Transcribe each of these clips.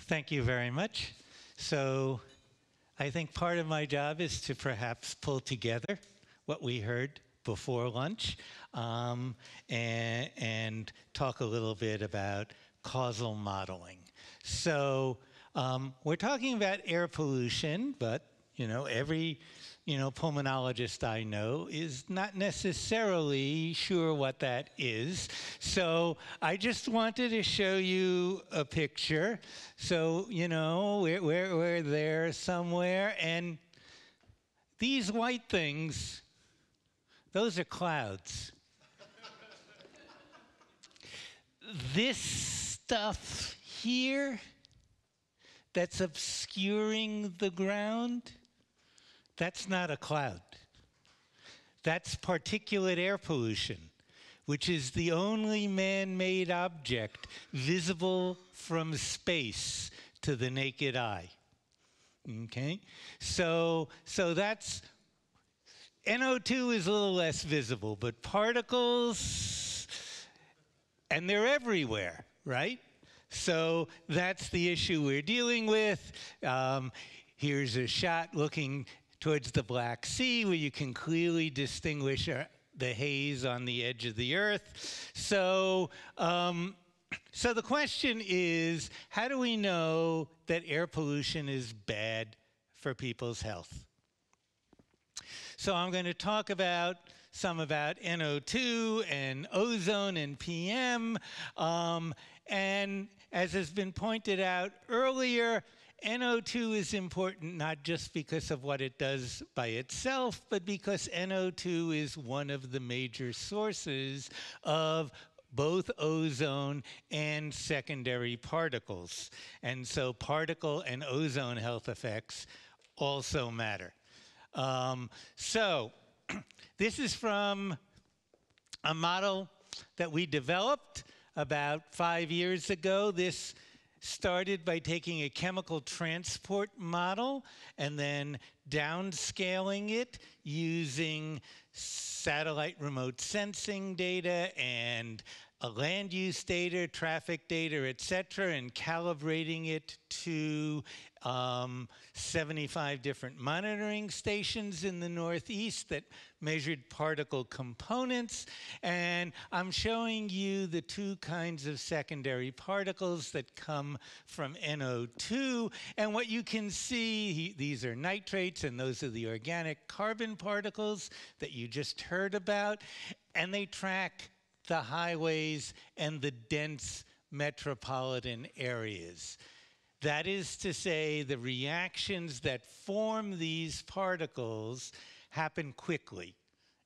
Thank you very much. So I think part of my job is to perhaps pull together what we heard before lunch and talk a little bit about causal modeling. So we're talking about air pollution, but every pulmonologist I know is not necessarily sure what that is. So I just wanted to show you a picture. So, we're there somewhere, and these white things, those are clouds. This stuff here that's obscuring the ground, that's not a cloud. That's particulate air pollution, which is the only man-made object visible from space to the naked eye. Okay? So that's, NO2 is a little less visible, but particles, and they're everywhere, right? So that's the issue we're dealing with. Here's a shot looking towards the Black Sea, where you can clearly distinguish the haze on the edge of the Earth. So the question is, how do we know that air pollution is bad for people's health? So I'm going to talk about some about NO2 and ozone and PM. And as has been pointed out earlier, NO2 is important not just because of what it does by itself, but because NO2 is one of the major sources of both ozone and secondary particles. And so particle and ozone health effects also matter. So this is from a model that we developed about 5 years ago. This started by taking a chemical transport model and then downscaling it using satellite remote sensing data and land use data, traffic data, et cetera, and calibrating it to 75 different monitoring stations in the Northeast that measured particle components. And I'm showing you the two kinds of secondary particles that come from NO2. And what you can see, these are nitrates, and those are the organic carbon particles that you just heard about. And they track the highways and the dense metropolitan areas. That is to say, the reactions that form these particles happen quickly.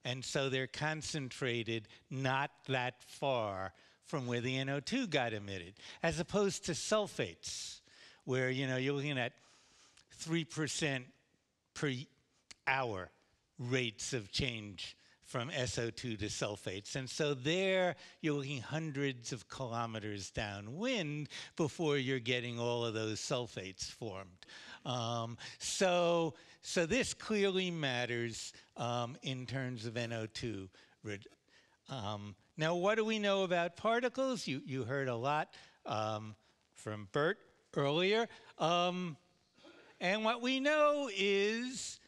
And so they're concentrated not that far from where the NO2 got emitted, as opposed to sulfates, where you're looking at 3% per hour rates of change from SO2 to sulfates. And so there, you're looking hundreds of kilometers downwind before you're getting all of those sulfates formed. So this clearly matters in terms of NO2. Now, what do we know about particles? You heard a lot from Bert earlier. And what we know is,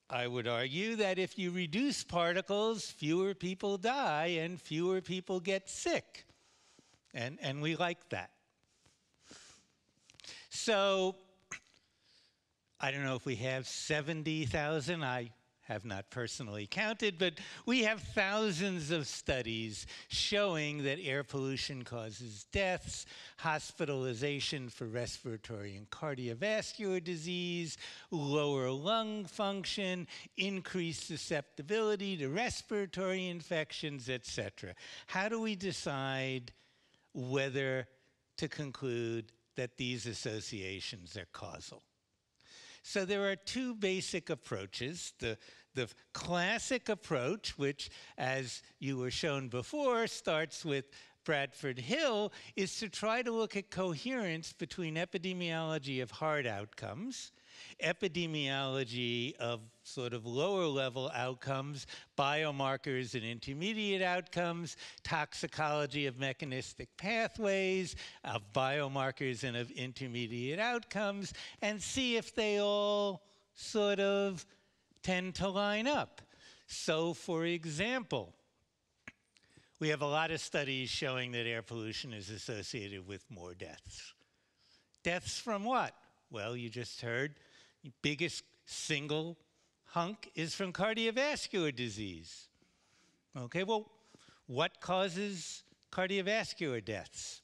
I would argue that if you reduce particles, fewer people die and fewer people get sick. And we like that. So I don't know if we have 70,000. I have not personally counted, but we have thousands of studies showing that air pollution causes deaths, hospitalization for respiratory and cardiovascular disease, lower lung function, increased susceptibility to respiratory infections, etc. How do we decide whether to conclude that these associations are causal? So there are two basic approaches. The classic approach, which, as you were shown before, starts with Bradford Hill, is to try to look at coherence between epidemiology of heart outcomes epidemiology of sort of lower level outcomes, biomarkers and intermediate outcomes, toxicology of mechanistic pathways, of biomarkers and of intermediate outcomes, and see if they all sort of tend to line up. So, for example, we have a lot of studies showing that air pollution is associated with more deaths. Deaths from what? Well, you just heard, the biggest single hunk is from cardiovascular disease. Okay, well, what causes cardiovascular deaths?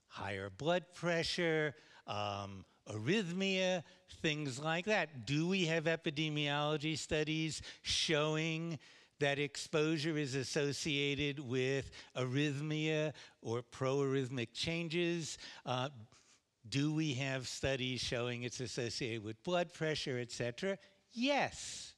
Higher blood pressure, arrhythmia, things like that. Do we have epidemiology studies showing that exposure is associated with arrhythmia or pro-arrhythmic changes? Do we have studies showing it's associated with blood pressure, et cetera? Yes.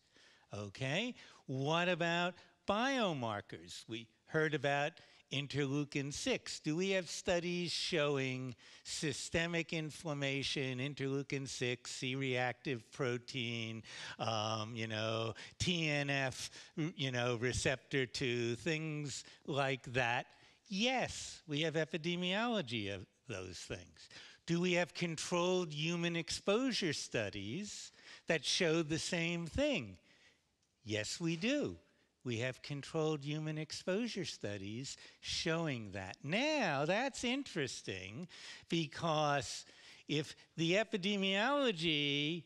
Okay. What about biomarkers? We heard about interleukin-6. Do we have studies showing systemic inflammation, interleukin-6, C-reactive protein, TNF, receptor 2, things like that? Yes, we have epidemiology of those things. Do we have controlled human exposure studies that show the same thing? Yes, we do. We have controlled human exposure studies showing that. Now, that's interesting because if the epidemiology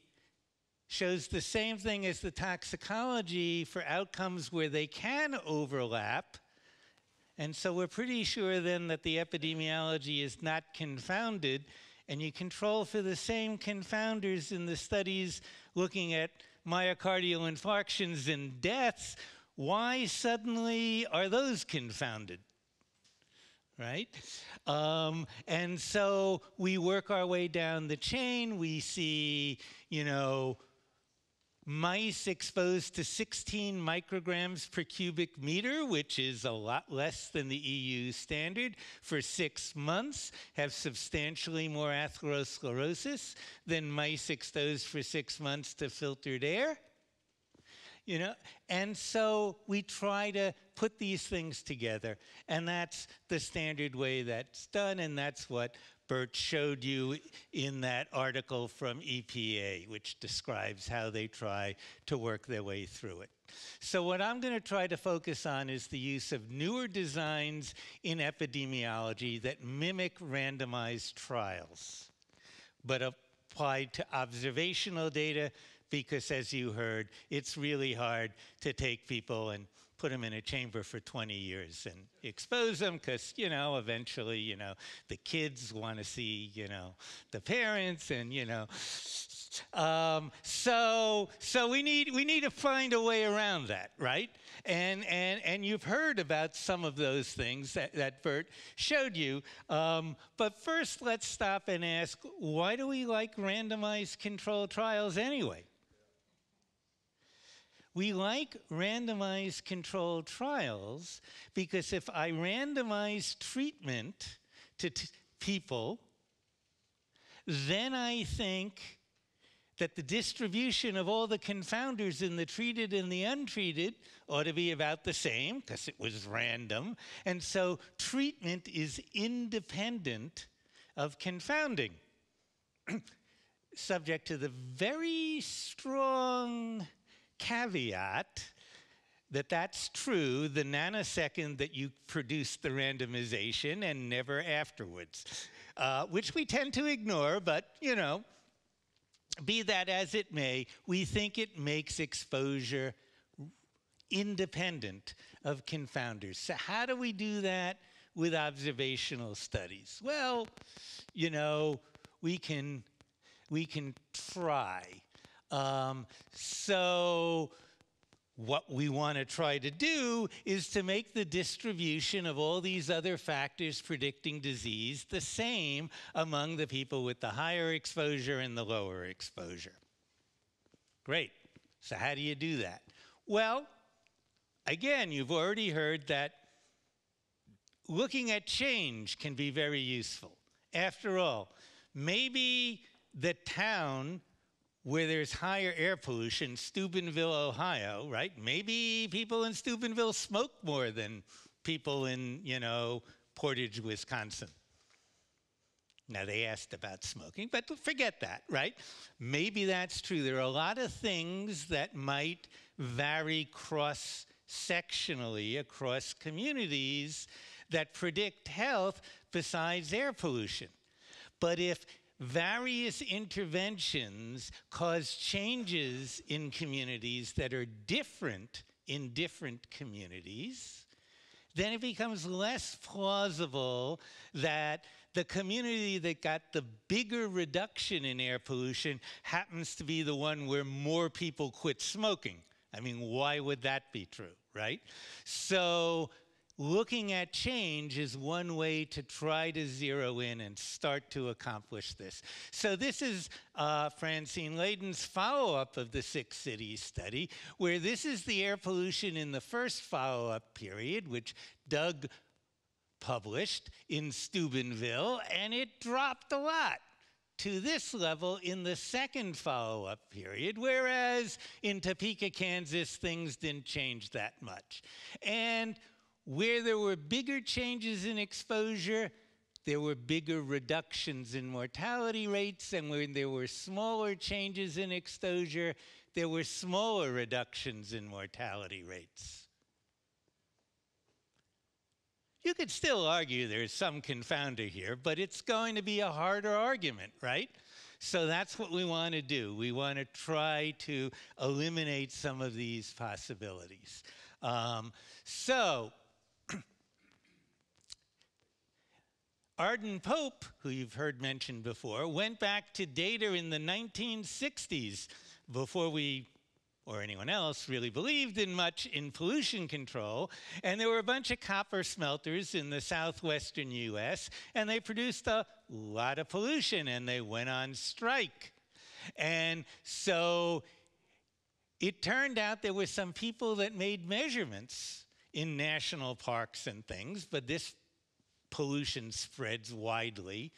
shows the same thing as the toxicology for outcomes where they can overlap, and so we're pretty sure then that the epidemiology is not confounded, and you control for the same confounders in the studies looking at myocardial infarctions and deaths, why suddenly are those confounded, right? And so we work our way down the chain. We see, mice exposed to 16 micrograms per cubic meter, which is a lot less than the EU standard, for 6 months, have substantially more atherosclerosis than mice exposed for 6 months to filtered air. And so we try to put these things together, and that's the standard way that's done, and that's what Bert showed you in that article from EPA, which describes how they try to work their way through it. So what I'm going to try to focus on is the use of newer designs in epidemiology that mimic randomized trials, but applied to observational data, because as you heard, it's really hard to take people and put them in a chamber for 20 years and expose them because, eventually, the kids want to see, the parents and, so we need to find a way around that, right? And you've heard about some of those things that Bert showed you. But first, let's stop and ask, why do we like randomized controlled trials anyway? We like randomized controlled trials because if I randomize treatment to people, then I think that the distribution of all the confounders in the treated and the untreated ought to be about the same because it was random. And so treatment is independent of confounding, subject to the very strong caveat that that's true the nanosecond that you produce the randomization and never afterwards, which we tend to ignore, but, be that as it may, we think it makes exposure independent of confounders. So how do we do that with observational studies? Well, we can try. So what we want to try to do is to make the distribution of all these other factors predicting disease the same among the people with the higher exposure and the lower exposure. Great. So how do you do that? Well, again, you've already heard that looking at change can be very useful. After all, maybe the town where there's higher air pollution, Steubenville, Ohio, right? Maybe people in Steubenville smoke more than people in, Portage, Wisconsin. Now, they asked about smoking, but forget that, right? Maybe that's true. There are a lot of things that might vary cross-sectionally across communities that predict health besides air pollution. But if various interventions cause changes in communities that are different in different communities, then it becomes less plausible that the community that got the bigger reduction in air pollution happens to be the one where more people quit smoking. I mean, why would that be true, right? So looking at change is one way to try to zero in and start to accomplish this. So this is Francine Layden's follow-up of the 6 cities study, where this is the air pollution in the first follow-up period, which Doug published in Steubenville, and it dropped a lot to this level in the second follow-up period, whereas in Topeka, Kansas, things didn't change that much. And where there were bigger changes in exposure, there were bigger reductions in mortality rates, and when there were smaller changes in exposure, there were smaller reductions in mortality rates. You could still argue there's some confounder here, but it's going to be a harder argument, right? So that's what we want to do. We want to try to eliminate some of these possibilities. Arden Pope, who you've heard mentioned before, went back to data in the 1960s before we or anyone else really believed in much in pollution control. And there were a bunch of copper smelters in the southwestern US, and they produced a lot of pollution, and they went on strike. And so it turned out there were some people that made measurements in national parks and things, but this pollution spreads widely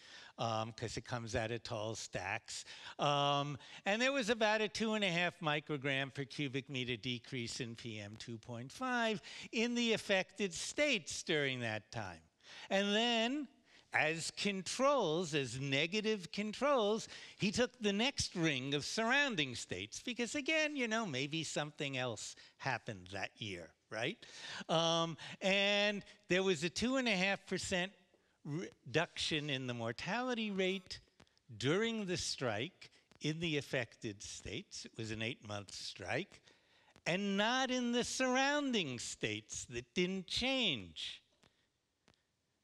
because it comes out of tall stacks. And there was about a 2.5 microgram per cubic meter decrease in PM 2.5 in the affected states during that time. And then, as controls, as negative controls, he took the next ring of surrounding states because, again, maybe something else happened that year, right? And there was a 2.5% reduction in the mortality rate during the strike in the affected states. It was an 8-month strike, and not in the surrounding states that didn't change.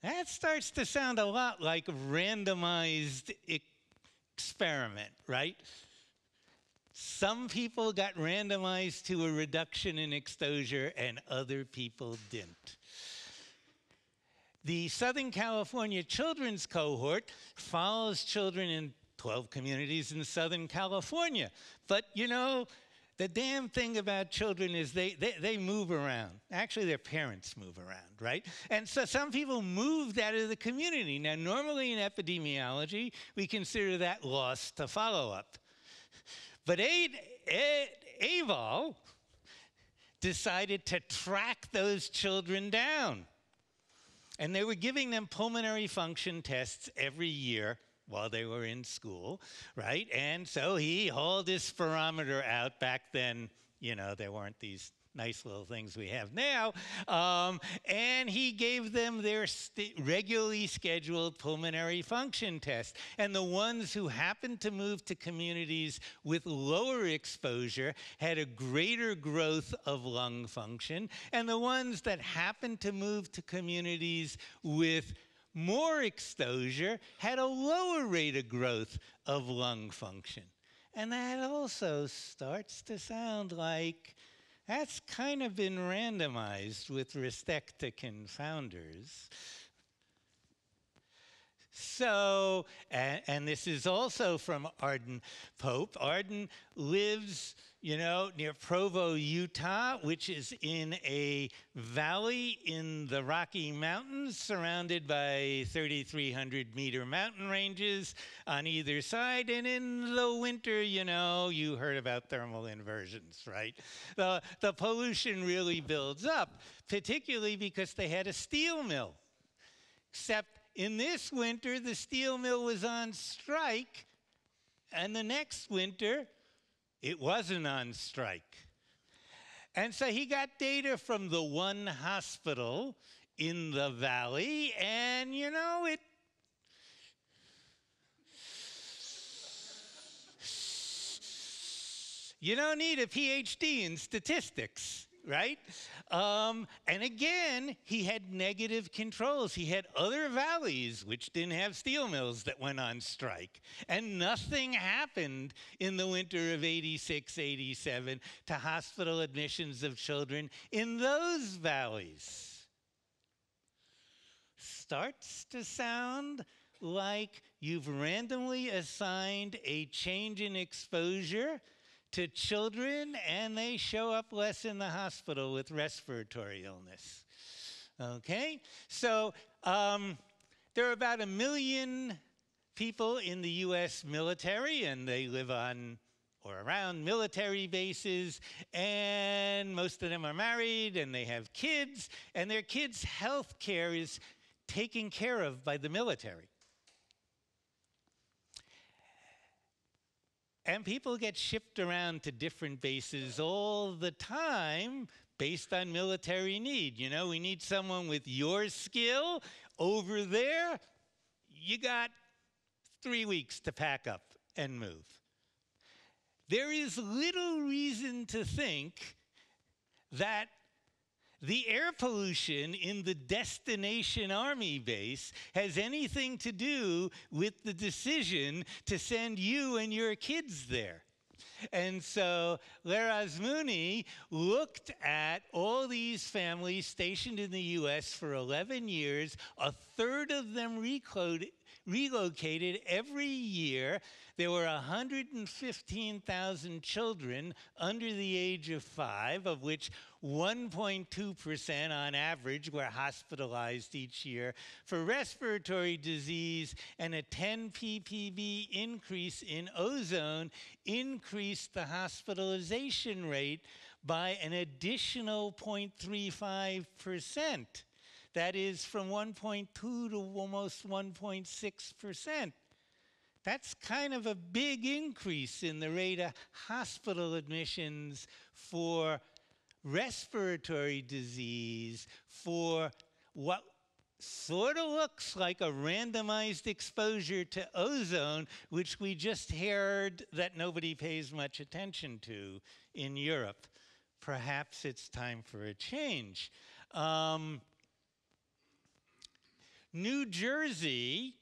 That starts to sound a lot like a randomized experiment, right? Some people got randomized to a reduction in exposure and other people didn't. The Southern California Children's Cohort follows children in 12 communities in Southern California. But, the damn thing about children is they move around. Actually, their parents move around, right? And so some people moved out of the community. Now, normally in epidemiology, we consider that loss to follow-up. But AVOL decided to track those children down. And they were giving them pulmonary function tests every year while they were in school, right? And so he hauled his spirometer out. Back then, there weren't these nice little things we have now. And he gave them their regularly scheduled pulmonary function test. And the ones who happened to move to communities with lower exposure had a greater growth of lung function. And the ones that happened to move to communities with more exposure had a lower rate of growth of lung function. And that also starts to sound like that's kind of been randomized with respect to confounders. So, and this is also from Arden Pope. Arden lives, you know, near Provo, Utah, which is in a valley in the Rocky Mountains, surrounded by 3,300 meter mountain ranges on either side. And in the winter, you know, you heard about thermal inversions, right? The pollution really builds up, particularly because they had a steel mill. Except in this winter, the steel mill was on strike, and the next winter, it wasn't on strike. And so he got data from the one hospital in the valley, and you know, you don't need a PhD in statistics, right? And again, he had negative controls. He had other valleys which didn't have steel mills that went on strike. And nothing happened in the winter of 86, 87 to hospital admissions of children in those valleys. Starts to sound like you've randomly assigned a change in exposure to children, and they show up less in the hospital with respiratory illness. Okay? So there are about 1 million people in the US military, and they live on or around military bases, and most of them are married, and they have kids, and their kids' health care is taken care of by the military. And people get shipped around to different bases all the time based on military need. You know, we need someone with your skill over there. You got 3 weeks to pack up and move. There is little reason to think that the air pollution in the destination army base has anything to do with the decision to send you and your kids there. And so Lerazmuni looked at all these families stationed in the US for 11 years. A third of them relocated every year. There were 115,000 children under the age of 5, of which 1.2% on average were hospitalized each year for respiratory disease, and a 10 ppb increase in ozone increased the hospitalization rate by an additional 0.35%. That is from 1.2 to almost 1.6%. That's kind of a big increase in the rate of hospital admissions for respiratory disease, for what sort of looks like a randomized exposure to ozone, which we just heard that nobody pays much attention to in Europe. Perhaps it's time for a change. New Jersey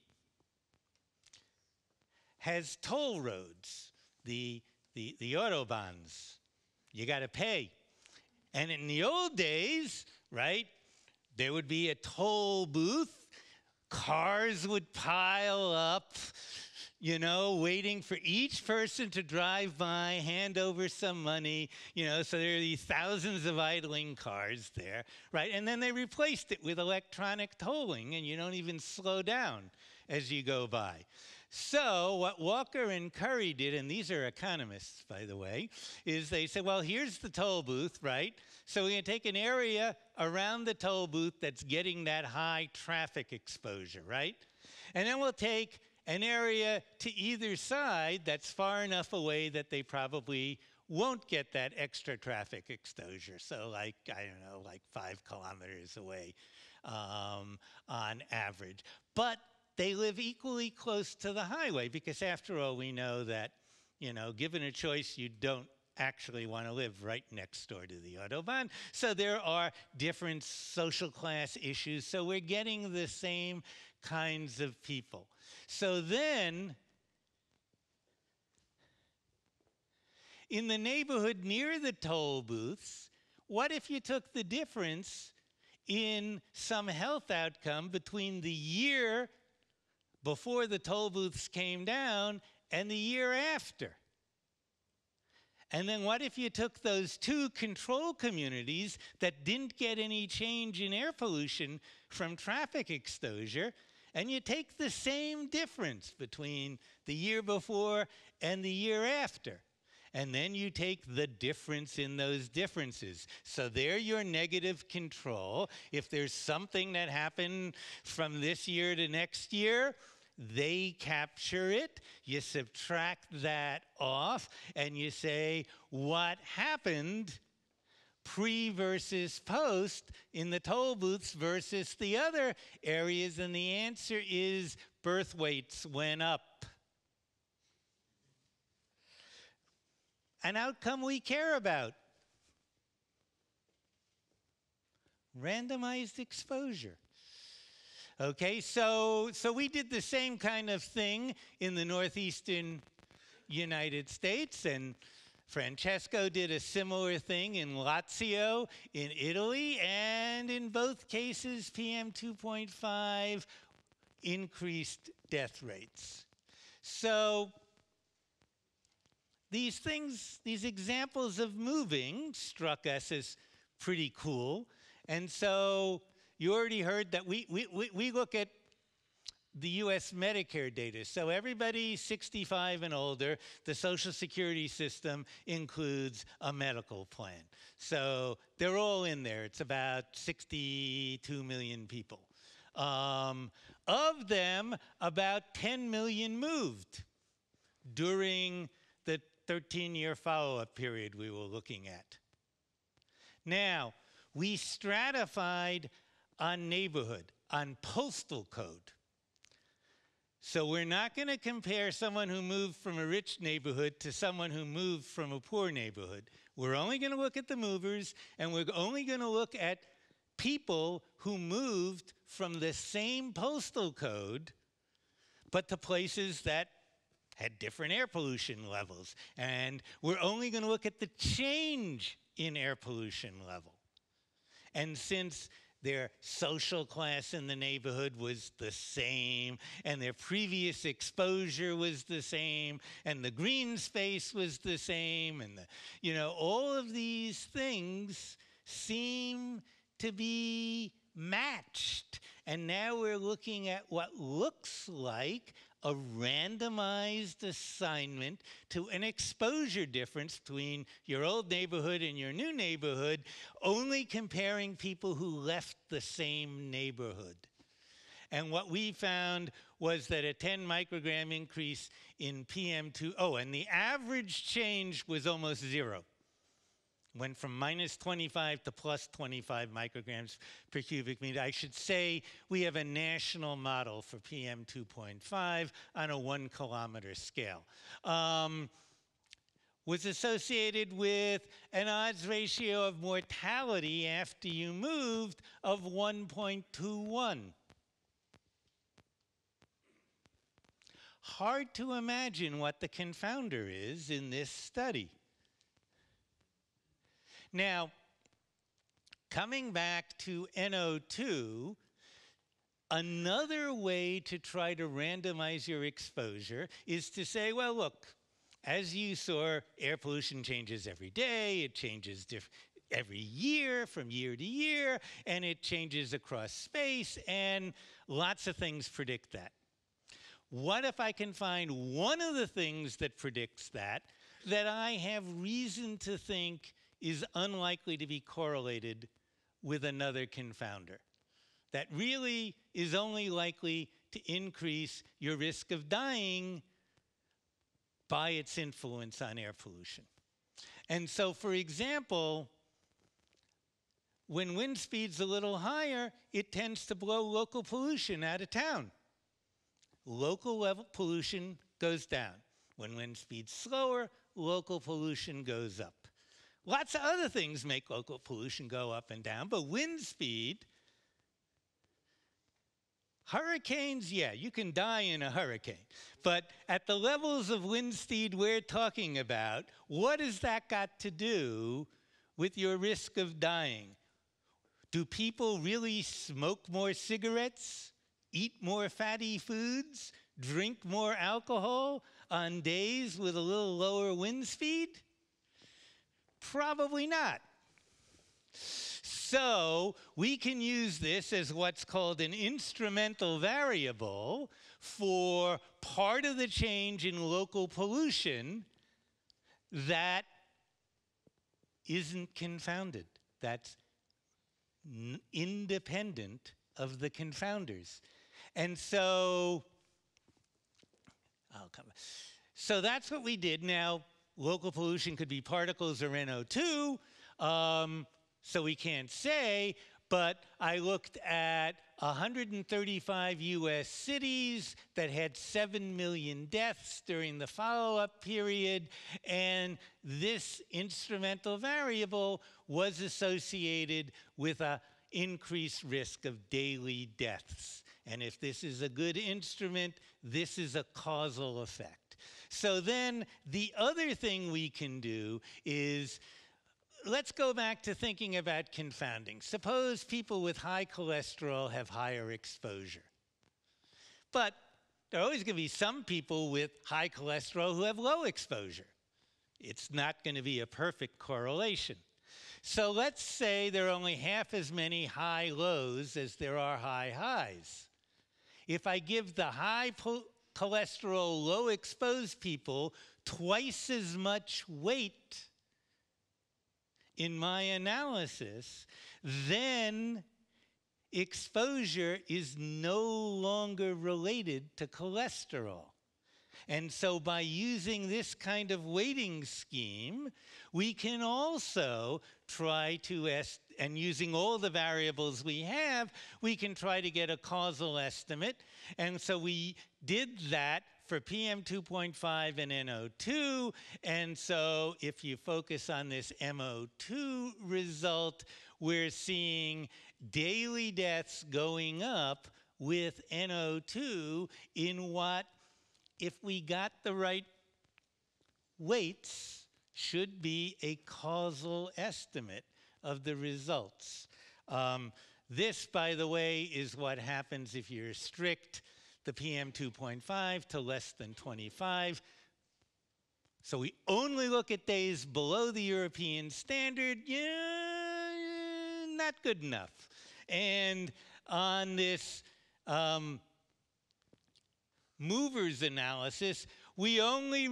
has toll roads, the autobahns. You got to pay. And in the old days, right, there would be a toll booth. Cars would pile up, you know, waiting for each person to drive by, hand over some money, you know, so there are these thousands of idling cars there, right? And then they replaced it with electronic tolling, and you don't even slow down as you go by. So what Walker and Curry did, and these are economists, by the way, is they said, well, here's the toll booth, right? So we're going to take an area around the toll booth that's getting that high traffic exposure, right? And then we'll take an area to either side that's far enough away that they probably won't get that extra traffic exposure. So like, I don't know, like 5 kilometers away on average. But they live equally close to the highway because after all, we know that, you know, given a choice, you don't actually want to live right next door to the Autobahn. So there are different social class issues. So we're getting the same kinds of people. So then, in the neighborhood near the toll booths, what if you took the difference in some health outcome between the year before the toll booths came down and the year after. And then what if you took those two control communities that didn't get any change in air pollution from traffic exposure, and you take the same difference between the year before and the year after? And then you take the difference in those differences. So they're your negative control. If there's something that happened from this year to next year, they capture it. You subtract that off, and you say, what happened pre versus post in the toll booths versus the other areas? And the answer is birth weights went up. An outcome we care about. Randomized exposure. Okay, so we did the same kind of thing in the northeastern United States, and Francesco did a similar thing in Lazio in Italy, and in both cases, PM 2.5 increased death rates. So these things, these examples of moving struck us as pretty cool, and so you already heard that we look at the US Medicare data. So everybody 65 and older, the Social Security system includes a medical plan. So they're all in there. It's about 62 million people. Of them, about 10 million moved during the 13-year follow-up period we were looking at. Now, we stratified on neighborhood, on postal code. So we're not going to compare someone who moved from a rich neighborhood to someone who moved from a poor neighborhood. We're only going to look at the movers, and we're only going to look at people who moved from the same postal code, but to places that had different air pollution levels. And we're only going to look at the change in air pollution level. And since their social class in the neighborhood was the same, and their previous exposure was the same, and the green space was the same, and all of these things seem to be matched. And now we're looking at what looks like a randomized assignment to an exposure difference between your old neighborhood and your new neighborhood, only comparing people who left the same neighborhood. And what we found was that a 10 microgram increase in PM2, and the average change was almost zero. Went from minus 25 to plus 25 micrograms per cubic meter. I should say we have a national model for PM 2.5 on a 1 kilometer scale. Was associated with an odds ratio of mortality after you moved of 1.21. Hard to imagine what the confounder is in this study. Now, coming back to NO2, another way to try to randomize your exposure is to say, well, look, as you saw, air pollution changes every day, it changes every year, from year to year, and it changes across space, and lots of things predict that. What if I can find one of the things that predicts that I have reason to think is unlikely to be correlated with another confounder, that really is only likely to increase your risk of dying by its influence on air pollution? And so, for example, when wind speed's a little higher, it tends to blow local pollution out of town. Local level pollution goes down. When wind speed's slower, local pollution goes up. Lots of other things make local pollution go up and down, but wind speed, hurricanes, yeah, you can die in a hurricane. But at the levels of wind speed we're talking about, what has that got to do with your risk of dying? Do people really smoke more cigarettes eat more fatty foods, drink more alcohol on days with a little lower wind speed? Probably not. So we can use this as what's called an instrumental variable for part of the change in local pollution that isn't confounded. That's independent of the confounders. And so, so that's what we did. Now, local pollution could be particles or NO2, so we can't say, but I looked at 135 US cities that had 7 million deaths during the follow-up period, and this instrumental variable was associated with an increased risk of daily deaths. And if this is a good instrument, this is a causal effect. So then the other thing we can do is, let's go back to thinking about confounding. Suppose people with high cholesterol have higher exposure. But there are always going to be some people with high cholesterol who have low exposure. It's not going to be a perfect correlation. So let's say there are only half as many high lows as there are high highs. If I give the high cholesterol, low exposed people twice as much weight in my analysis, then exposure is no longer related to cholesterol. And so by using this kind of weighting scheme, we can also try to, and using all the variables we have, we can try to get a causal estimate. And so we did that for PM2.5 and NO2. And so if you focus on this MO2 result, we're seeing daily deaths going up with NO2 in what, if we got the right weights, should be a causal estimate of the results. This, by the way, is what happens if you restrict the PM2.5 to less than 25. So we only look at days below the European standard. Yeah, not good enough. And on this movers analysis, we only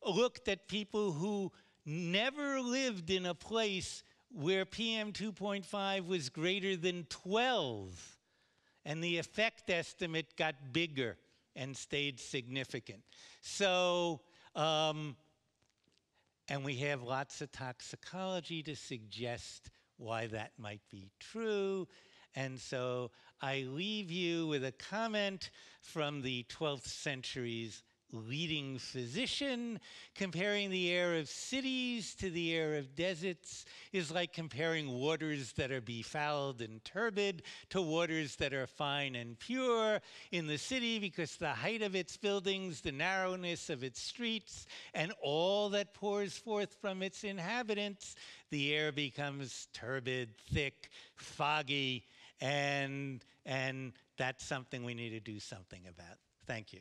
looked at people who never lived in a place where PM2.5 was greater than 12. And the effect estimate got bigger and stayed significant. So, and we have lots of toxicology to suggest why that might be true. And so I leave you with a comment from the 12th century's leading physician. Comparing the air of cities to the air of deserts is like comparing waters that are befouled and turbid to waters that are fine and pure. In the city, because the height of its buildings, the narrowness of its streets, and all that pours forth from its inhabitants, the air becomes turbid, thick, foggy, and that's something we need to do something about. Thank you.